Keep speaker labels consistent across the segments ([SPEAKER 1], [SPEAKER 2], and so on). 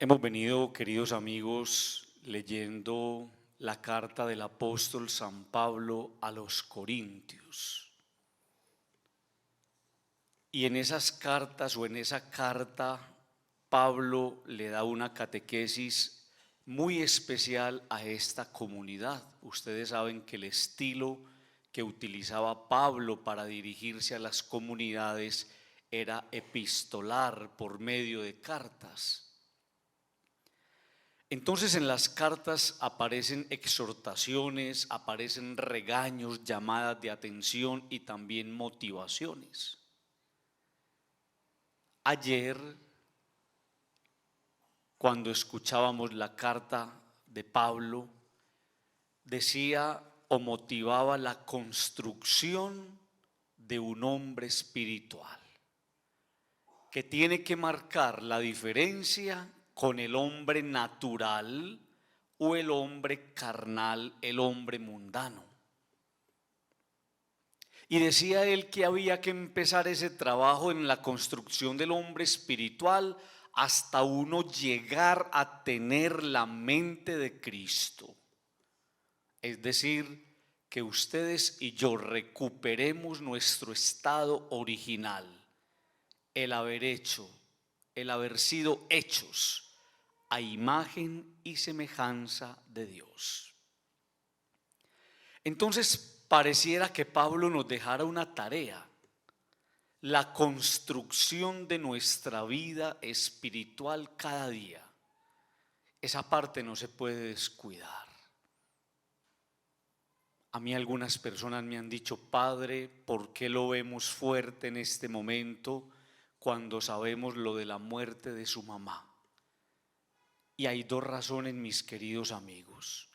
[SPEAKER 1] Hemos venido, queridos amigos, leyendo la carta del apóstol San Pablo a los Corintios. Y en esas cartas o en esa carta, Pablo le da una catequesis muy especial a esta comunidad. Ustedes saben que el estilo que utilizaba Pablo para dirigirse a las comunidades era epistolar por medio de cartas. Entonces en las cartas aparecen exhortaciones, aparecen regaños, llamadas de atención y también motivaciones. Ayer, cuando escuchábamos la carta de Pablo, decía o motivaba la construcción de un hombre espiritual, que tiene que marcar la diferencia con el hombre natural o el hombre carnal, el hombre mundano. Y decía él que había que empezar ese trabajo en la construcción del hombre espiritual hasta uno llegar a tener la mente de Cristo. Es decir, que ustedes y yo recuperemos nuestro estado original, el haber sido hechos a imagen y semejanza de Dios. Entonces pareciera que Pablo nos dejara una tarea, la construcción de nuestra vida espiritual cada día. Esa parte no se puede descuidar. A mí algunas personas me han dicho: Padre, ¿por qué lo vemos fuerte en este momento cuando sabemos lo de la muerte de su mamá? Y hay dos razones, mis queridos amigos.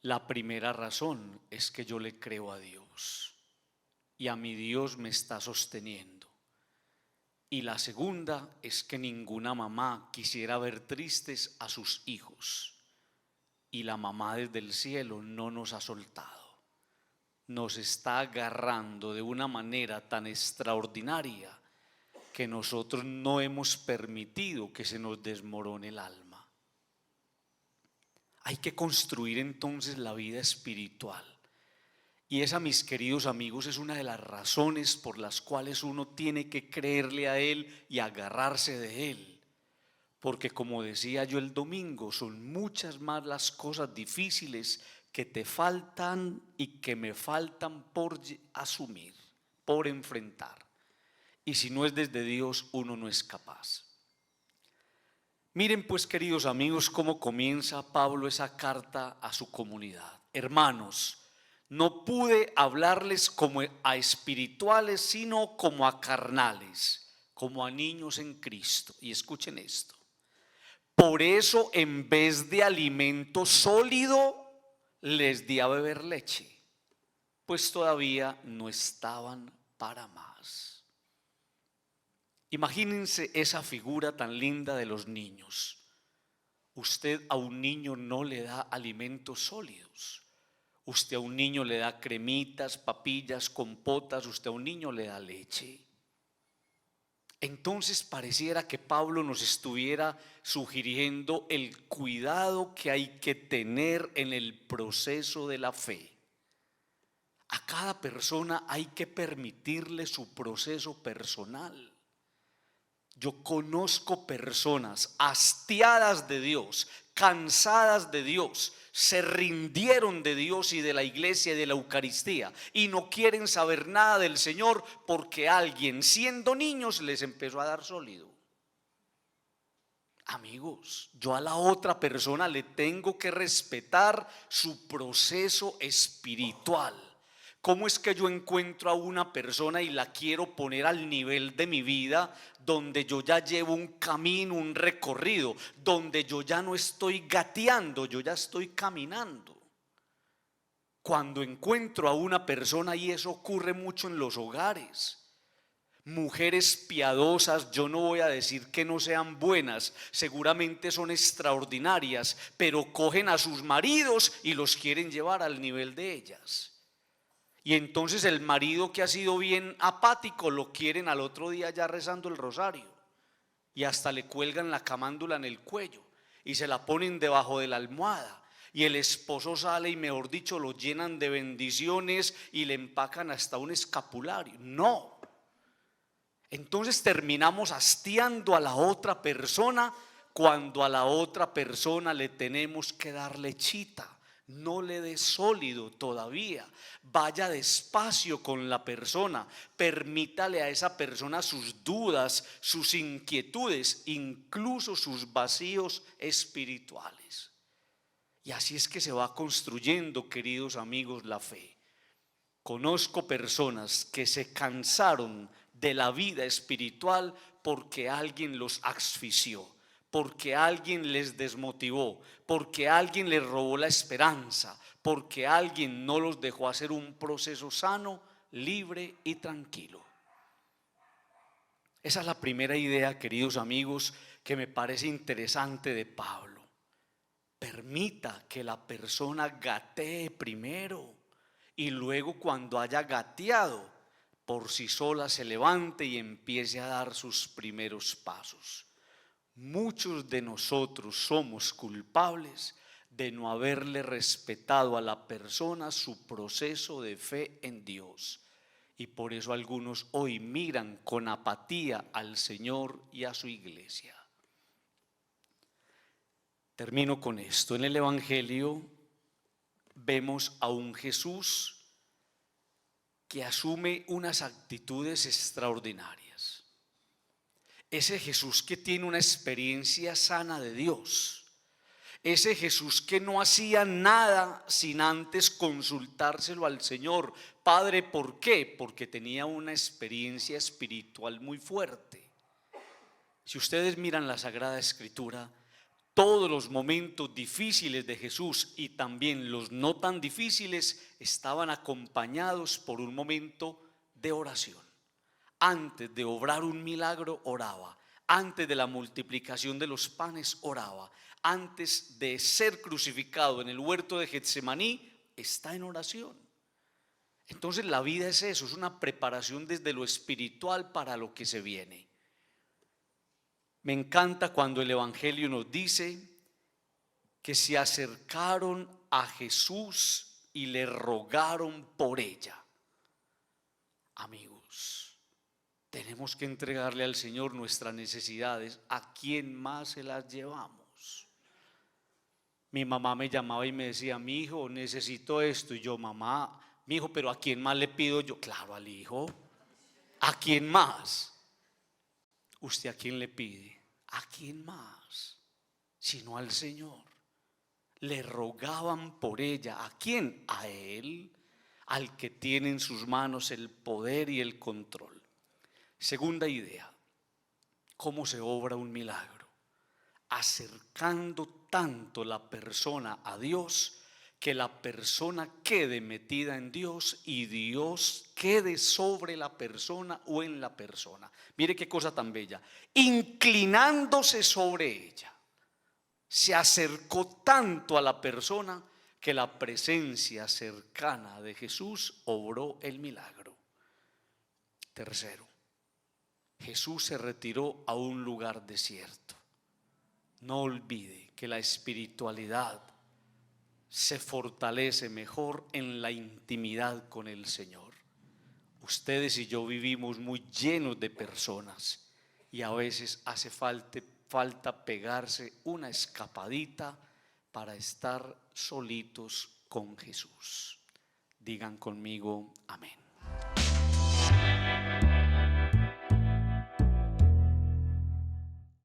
[SPEAKER 1] La primera razón es que yo le creo a Dios y a mi Dios me está sosteniendo. Y la segunda es que ninguna mamá quisiera ver tristes a sus hijos. Y la mamá desde el cielo no nos ha soltado. Nos está agarrando de una manera tan extraordinaria que nosotros no hemos permitido que se nos desmorone el alma. Hay que construir entonces la vida espiritual. Y esa, mis queridos amigos, es una de las razones por las cuales uno tiene que creerle a Él y agarrarse de Él. Porque como decía yo el domingo, son muchas más las cosas difíciles que te faltan y que me faltan por asumir, por enfrentar. Y si no es desde Dios, uno no es capaz. Miren pues, queridos amigos, cómo comienza Pablo esa carta a su comunidad. Hermanos, no pude hablarles como a espirituales, sino como a carnales, como a niños en Cristo. Y escuchen esto. Por eso, en vez de alimento sólido, les di a beber leche, pues todavía no estaban para más. Imagínense esa figura tan linda de los niños. Usted a un niño no le da alimentos sólidos. Usted a un niño le da cremitas, papillas, compotas. Usted a un niño le da leche. Entonces pareciera que Pablo nos estuviera sugiriendo el cuidado que hay que tener en el proceso de la fe. A cada persona hay que permitirle su proceso personal. Yo conozco personas hastiadas de Dios, cansadas de Dios, se rindieron de Dios y de la iglesia y de la Eucaristía y no quieren saber nada del Señor porque alguien, siendo niños, les empezó a dar sólido. Amigos, yo a la otra persona le tengo que respetar su proceso espiritual. ¿Cómo es que yo encuentro a una persona y la quiero poner al nivel de mi vida, donde yo ya llevo un camino, un recorrido, donde yo ya no estoy gateando, yo ya estoy caminando? Cuando encuentro a una persona, y eso ocurre mucho en los hogares, mujeres piadosas, yo no voy a decir que no sean buenas, seguramente son extraordinarias, pero cogen a sus maridos y los quieren llevar al nivel de ellas. Y entonces el marido que ha sido bien apático lo quieren al otro día ya rezando el rosario. y hasta le cuelgan la camándula en el cuello y se la ponen debajo de la almohada, y el esposo sale y, mejor dicho, lo llenan de bendiciones y le empacan hasta un escapulario. No. Entonces terminamos hastiando a la otra persona cuando a la otra persona le tenemos que dar lechita. No le dé sólido todavía. Vaya despacio con la persona. Permítale a esa persona sus dudas, sus inquietudes, incluso sus vacíos espirituales. Y así es que se va construyendo, queridos amigos, la fe. Conozco personas que se cansaron de la vida espiritual porque alguien los asfixió, porque alguien les desmotivó, porque alguien les robó la esperanza, porque alguien no los dejó hacer un proceso sano, libre y tranquilo. Esa es la primera idea, queridos amigos, que me parece interesante de Pablo. Permita que la persona gatee primero y luego, cuando haya gateado, por sí sola se levante y empiece a dar sus primeros pasos. Muchos de nosotros somos culpables de no haberle respetado a la persona su proceso de fe en Dios, y por eso algunos hoy miran con apatía al Señor y a su iglesia. Termino con esto. En el Evangelio vemos a un Jesús que asume unas actitudes extraordinarias. Ese Jesús que tiene una experiencia sana de Dios. Ese Jesús que no hacía nada sin antes consultárselo al Señor. Padre, ¿por qué? Porque tenía una experiencia espiritual muy fuerte. Si ustedes miran la Sagrada Escritura, todos los momentos difíciles de Jesús y también los no tan difíciles estaban acompañados por un momento de oración. Antes de obrar un milagro, oraba. Antes de la multiplicación de los panes, oraba. Antes de ser crucificado en el huerto de Getsemaní, está en oración. Entonces la vida es eso, es una preparación desde lo espiritual para lo que se viene. Me encanta cuando el Evangelio nos dice que se acercaron a Jesús y le rogaron por ella. Amigos, tenemos que entregarle al Señor nuestras necesidades. ¿A quién más se las llevamos? Mi mamá me llamaba y me decía: mi hijo, necesito esto. Y yo: mamá, mi hijo, pero ¿a quién más le pido yo? Claro, al hijo. ¿A quién más? ¿Usted a quién le pide? ¿A quién más? Sino al Señor. Le rogaban por ella. ¿A quién? A Él, al que tiene en sus manos el poder y el control. Segunda idea: ¿cómo se obra un milagro? Acercando tanto la persona a Dios que la persona quede metida en Dios y Dios quede sobre la persona o en la persona. Mire qué cosa tan bella. Inclinándose sobre ella, se acercó tanto a la persona que la presencia cercana de Jesús obró el milagro. Tercero, Jesús se retiró a un lugar desierto. No olvide que la espiritualidad se fortalece mejor en la intimidad con el Señor. Ustedes y yo vivimos muy llenos de personas y a veces hace falta pegarse una escapadita para estar solitos con Jesús. Digan conmigo amén.